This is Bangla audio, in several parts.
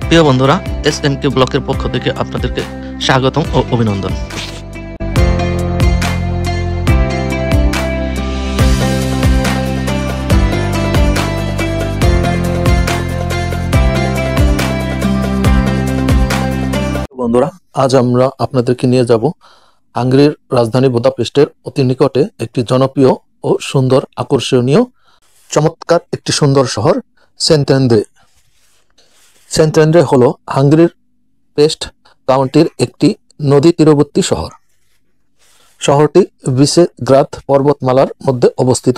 প্রিয় বন্ধুরা, SMK ব্লকের পক্ষ থেকে আপনাদেরকে স্বাগতম ও অভিনন্দন। বন্ধুরা, আজ আমরা আপনাদেরকে নিয়ে যাব হাঙ্গেরির রাজধানী বুদাপেস্টের অতি নিকটে একটি জনপ্রিয় ও সুন্দর আকর্ষণীয় চমৎকার একটি সুন্দর শহর সেন্ট্যান্দ্রে। সেন্ট্যান্দ্রে হলো হাঙ্গেরির পেস্ট কাউন্টির একটি নদী তীরবর্তী শহর। শহরটি ভিসেগ্রাদ পর্বতমালার মধ্যে অবস্থিত।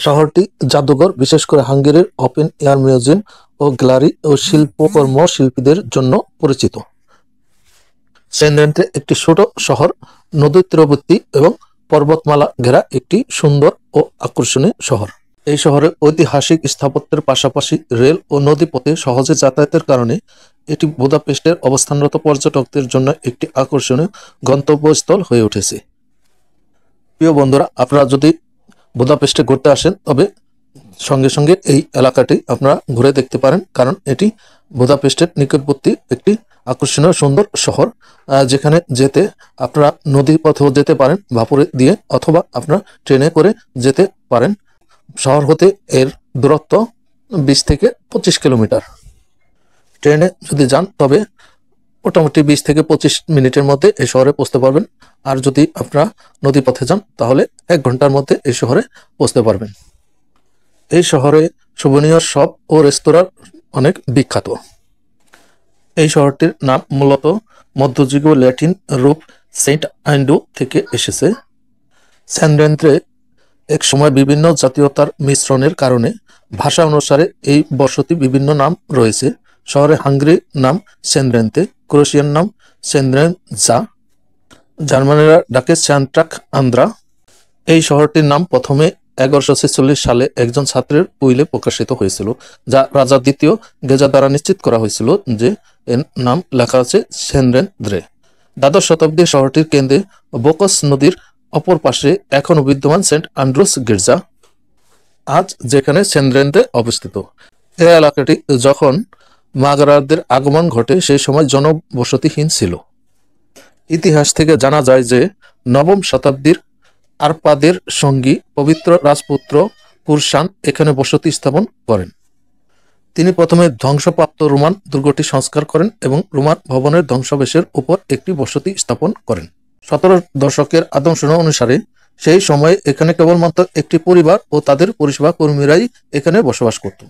শহরটি জাদুঘর, বিশেষ করে হাঙ্গেরির ওপেন এয়ার মিউজিয়াম ও গ্যালারি ও শিল্পকর্ম শিল্পীদের জন্য পরিচিত। সেন্ট্যান্দ্রে একটি ছোট শহর, নদী তীরবর্তী এবং পর্বতমালা ঘেরা একটি সুন্দর ও আকর্ষণীয় শহর। এই শহরে ঐতিহাসিক স্থাপত্যের পাশাপাশি রেল ও নদীপথে সহজে যাতায়াতের কারণে এটি বুদাপেস্টের অবস্থানরত পর্যটকদের জন্য একটি আকর্ষণীয় গন্তব্যস্থল হয়ে উঠেছে। প্রিয় বন্ধুরা, আপনারা যদি বুদাপেস্টে ঘুরতে আসেন তবে সঙ্গে সঙ্গে এই এলাকাটি আপনারা ঘুরে দেখতে পারেন, কারণ এটি বুদাপেস্টের নিকটবর্তী একটি আকর্ষণীয় সুন্দর শহর, যেখানে যেতে আপনারা নদী পথেও যেতে পারেন ভাপরে দিয়ে, অথবা আপনারা ট্রেনে করে যেতে পারেন। শহর হতে এর দূরত্ব 20 থেকে 25 কিলোমিটার। ট্রেনে যদি যান তবে মোটামুটি 20 থেকে 25 মিনিটের মধ্যে এই শহরে পৌঁছতে পারবেন। আর যদি আপনারা নদী পথে যান তাহলে 1 ঘন্টার মধ্যে এই শহরে পৌঁছতে পারবেন। এই শহরে শোভনীয় শপ ও রেস্তোরাঁ অনেক বিখ্যাত। এই শহরটির নাম মূলত মধ্যযুগীয় ল্যাটিন রূপ সেন্ট অ্যান্ড্রু থেকে এসেছে। সেন্ট্যান্দ্রে এক সময় বিভিন্ন জাতীয়তার মিশ্রণের কারণে ভাষা অনুসারে এই বসতি বিভিন্ন নাম রয়েছে। শহরে হাঙ্গেরির নাম সেন্ট্যান্দ্রে, ক্রোয়েশিয়ার নাম সেন্ট্যান্ডজা, জার্মানিরা ডাকে সান্ট্রাক আন্দ্রা। এই শহরটির নাম প্রথমে 1146 সালে একজন ছাত্রের উইলে প্রকাশিত হয়েছিল, যা রাজা দ্বিতীয় গেজা দ্বারা নিশ্চিত করা হয়েছিল যে এর নাম লেখা আছে সেন্ট্যান্দ্রে। দ্বাদশ শতাব্দীর শহরটির কেন্দ্রে বোকস নদীর অপর পাশে এখনো বিদ্যমান সেন্ট অ্যান্ড্রুস গির্জা, আজ যেখানে সেন্ট্যান্দ্রে অবস্থিত। এই এলাকাটি যখন মাগরারদের আগমন ঘটে সেই সময় জনবসতিহীন ছিল। ইতিহাস থেকে জানা যায় যে নবম শতাব্দীর আরপাদের সঙ্গী পবিত্র রাজপুত্র কুরসান এখানে বসতি স্থাপন করেন। তিনি প্রথমে ধ্বংসপ্রাপ্ত রোমান দুর্গটি সংস্কার করেন এবং রোমান ভবনের ধ্বংসাবশেষের উপর একটি বসতি স্থাপন করেন। 17 দশকের আদমশুমারি অনুসারে সেই সময়ে এখানে কেবলমাত্র একটি পরিবার ও তাদের পরিষেবা কর্মীরাই এখানে বসবাস করত।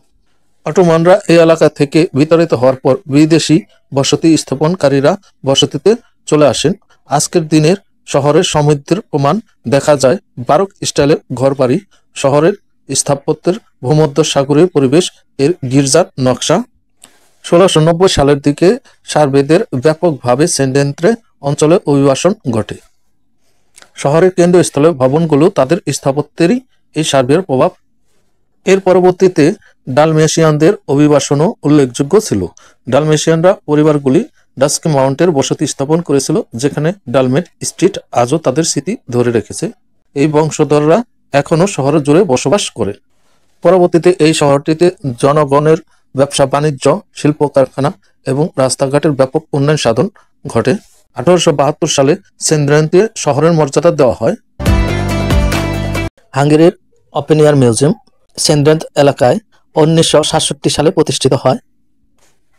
অটোমানরা এই এলাকা থেকে বিতাড়িত হওয়ার পর বিদেশি বসতি স্থাপনকারীরা বসতিতে চলে আসেন। আজকের দিনের শহরের সমৃদ্ধির প্রমাণ দেখা যায় বারোক স্টাইলের ঘরবাড়ি, শহরের স্থাপত্যের ভূমধ্যসাগরীয় পরিবেশ, এর গির্জার নকশা। 1690 সালের দিকে সার্বেদের ব্যাপকভাবে সেন্ট্যান্দ্রে অঞ্চলে অভিবাসন ঘটে। শহরের কেন্দ্রস্থলে ভবনগুলো তাদের স্থাপত্যেরই এই সার্বের প্রভাব। এর পরবর্তীতে ডালমেশিয়ানদের অভিবাসনও উল্লেখযোগ্য ছিল। ডালমেশিয়ানরা পরিবারগুলি ডাস্কি মাউন্টের বসতি স্থাপন করেছিল, যেখানে ডালমেট স্ট্রিট আজও তাদের স্মৃতি ধরে রেখেছে। এই বংশধররা এখনও শহর জুড়ে বসবাস করে। পরবর্তীতে এই শহরটিতে জনগণের ব্যবসা বাণিজ্য, শিল্প কারখানা এবং রাস্তাঘাটের ব্যাপক উন্নয়ন সাধন ঘটে। 1872 সালে সেন্ট্যান্দ্রে শহরের মর্যাদা দেওয়া হয়। হাঙ্গেরির ওপেন এয়ার মিউজিয়াম সেন্ট্যান্দ্রে এলাকায় 1967 সালে প্রতিষ্ঠিত হয়,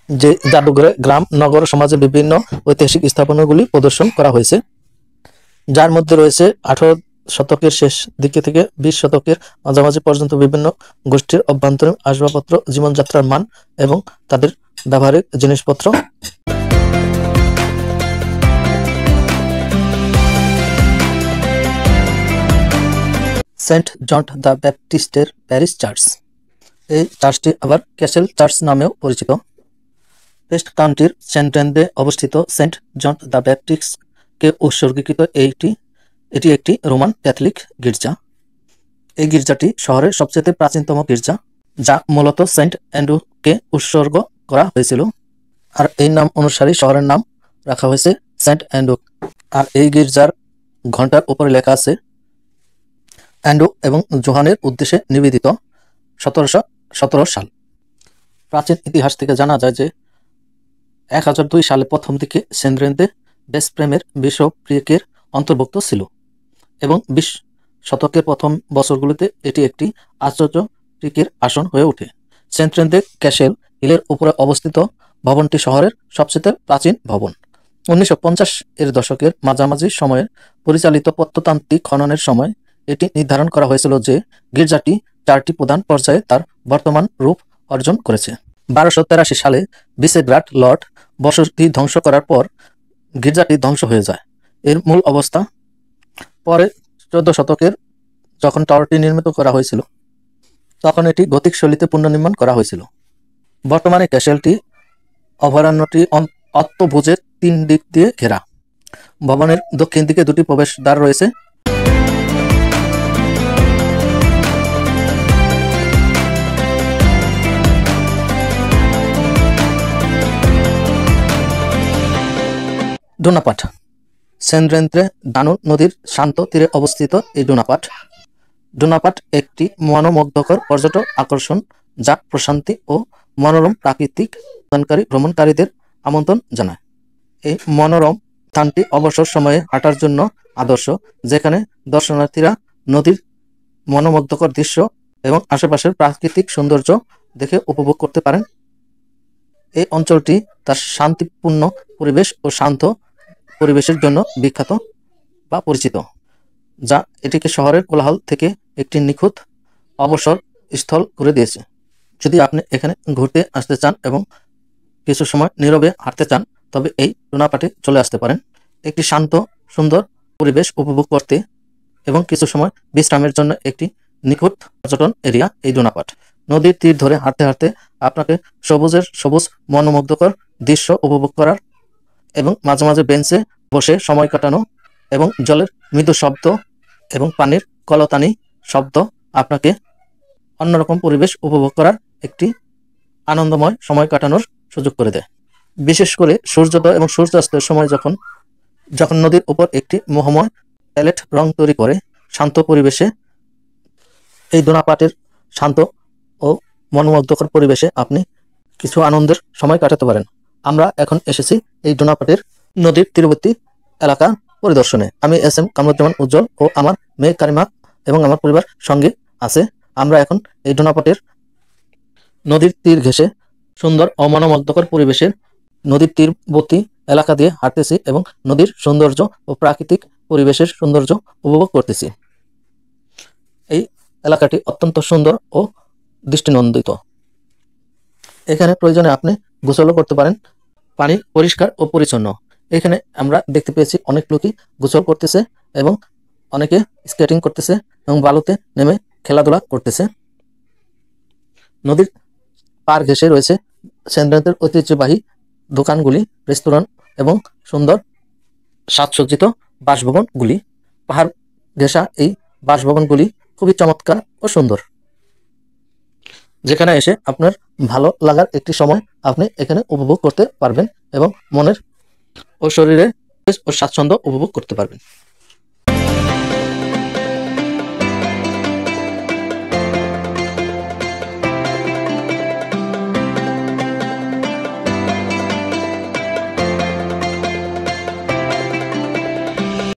যে জাদুঘরে গ্রাম, নগর, সমাজের বিভিন্ন ঐতিহাসিক স্থাপনাগুলি প্রদর্শন করা হয়েছে, যার মধ্যে রয়েছে 18 শতকের শেষ দিকে থেকে 20 শতকের মাঝামাঝি পর্যন্ত বিভিন্ন গোষ্ঠীর অভ্যন্তরীণ আসবাবপত্র, জীবনযাত্রার মান এবং তাদের ব্যবহারিক জিনিসপত্র। সেন্ট জন দ্য ব্যাপটিস্টের প্যারিশ চার্চ, এই চার্চটি আবার ক্যাসেল চার্চ নামেও পরিচিত। পেস্ট কাউন্টির সেন্ট্যান্দ্রে অবস্থিত সেন্ট জন দ্য ব্যাপটিস্টকে উৎসর্গীকৃত এটি একটি রোমান ক্যাথলিক গির্জা। এই গির্জাটি শহরের সবচেয়ে প্রাচীনতম গির্জা, যা মূলত সেন্ট অ্যান্ড্রুকে উৎসর্গ করা হয়েছিল। আর এই নাম অনুসারে শহরের নাম রাখা হয়েছে সেন্ট অ্যান্ড্রু। আর এই গির্জার ঘন্টার উপরে লেখা আছে অ্যান্ড্রু এবং জোহানের উদ্দেশ্যে নিবেদিত, 1717 সাল। প্রাচীন ইতিহাস থেকে জানা যায় যে 1002 সালে প্রথম দিকে সেন্দ্রেন্দে দেশপ্রেমের বিষক্রিয়কের অন্তর্ভুক্ত ছিল এবং 20 শতকের প্রথম বছরগুলোতে এটি একটি আশ্চর্য ক্রিকের আসন হয়ে ওঠে। সেন্ট্রেন্দে ক্যাসেল হিলের উপরে অবস্থিত ভবনটি শহরের সবচেয়ে প্রাচীন ভবন। 1950 এর দশকের মাঝামাঝি সময়ে পরিচালিত প্রত্নতাত্ত্বিক খননের সময় এটি নির্ধারণ করা হয়েছিল যে গির্জাটি 4টি প্রধান পর্যায়ে তার বর্তমান রূপ অর্জন করেছে। 1283 সালে ভিসেগ্রাড লর্ড বসতি ধ্বংস করার পর গির্জাটি ধ্বংস হয়ে যায়। এর মূল অবস্থা পরে 14 শতকের যখন টাওয়ারটি নির্মিত করা হয়েছিল তখন এটি গথিক শৈলীতে পুনর্নির্মাণ করা হয়েছিল। বর্তমানে ক্যাসেলটি অভয়ারণ্যটি অষ্টভুজের 3 দিক দিয়ে ঘেরা। ভবনের দক্ষিণ দিকে 2টি প্রবেশদ্বার রয়েছে। ডোনাপাট সেন্দ্রেন্দ্রে দানুব নদীর শান্ত তীরে অবস্থিত এই ডোনাপাট একটি মনোমুগ্ধকর পর্যটক আকর্ষণ যা প্রশান্তি ও মনোরম প্রাকৃতিক প্রদানকারী ভ্রমণকারীদের আমন্ত্রণ জানায়। এই মনোরম স্থানটি অবসর সময়ে হাঁটার জন্য আদর্শ, যেখানে দর্শনার্থীরা নদীর মনোমুগ্ধকর দৃশ্য এবং আশেপাশের প্রাকৃতিক সৌন্দর্য দেখে উপভোগ করতে পারেন। এই অঞ্চলটি তার শান্তিপূর্ণ পরিবেশ ও শান্ত পরিবেশের জন্য বিখ্যাত বা পরিচিত, যা এটিকে শহরের কোলাহল থেকে একটি নিখুঁত অবসর স্থল করে দিয়েছে। যদি আপনি এখানে ঘুরতে আসতে চান এবং কিছু সময় নীরবে হাঁটতে চান, তবে এই ডোনাপাটে চলে আসতে পারেন। একটি শান্ত সুন্দর পরিবেশ উপভোগ করতে এবং কিছু সময় বিশ্রামের জন্য একটি নিখুঁত পর্যটন এরিয়া এই ডোনাপাট। নদীর তীর ধরে হাঁটতে হাঁটতে আপনাকে সবুজ মনোমুগ্ধকর দৃশ্য উপভোগ করার এবং মাঝে মাঝে বেঞ্চে বসে সময় কাটানো এবং জলের মৃদু শব্দ এবং পানির কলতানি শব্দ আপনাকে অন্যরকম পরিবেশ উপভোগ করার একটি আনন্দময় সময় কাটানোর সুযোগ করে দেয়। বিশেষ করে সূর্যোদয় এবং সূর্যাস্তের সময় যখন নদীর উপর একটি মোহময় প্যালেট রং তৈরি করে শান্ত পরিবেশে এই ডোনাপাটের শান্ত ও মনোমুগ্ধকর পরিবেশে আপনি কিছু আনন্দের সময় কাটাতে পারেন। আমরা এখন এসেছি এই ডোনাপাটের নদীর তীরবর্তী এলাকা পরিদর্শনে। আমি SM কামরুজ্জামান উজ্জ্বল ও আমার মেয়ে কারিমা এবং আমার পরিবার সঙ্গে আছে। আমরা এখন এই ডোনাপাটের নদীর তীর ঘেঁষে সুন্দর ও মনোমুগ্ধকর পরিবেশের নদীর তীরবর্তী এলাকা দিয়ে হাঁটতেছি এবং নদীর সৌন্দর্য ও প্রাকৃতিক পরিবেশের সৌন্দর্য উপভোগ করতেছি। এই এলাকাটি অত্যন্ত সুন্দর ও দৃষ্টিনন্দিত। এখানে প্রয়োজনে আপনি গোসলও করতে পারেন। পানি পরিষ্কার ও পরিচ্ছন্ন। এখানে আমরা দেখতে পেয়েছি অনেক লোকই গোসল করতেছে এবং অনেকে স্কেটিং করতেছে এবং বালুতে নেমে খেলাধুলা করতেছে। নদীর পার ঘেঁষে রয়েছে সেন্দ্রেন্দ্রের ঐতিহ্যবাহী দোকানগুলি, রেস্তোরাঁ এবং সুন্দর সাজসজ্জিত বাসভবনগুলি। পাহাড় ঘেঁষা এই বাসভবনগুলি খুবই চমৎকার ও সুন্দর, যেখানে এসে আপনার ভালো লাগার একটি সময় আপনি এখানে উপভোগ করতে পারবেন এবং মনের ও শরীরে ও স্বাচ্ছন্দ্য উপভোগ করতে পারবেন।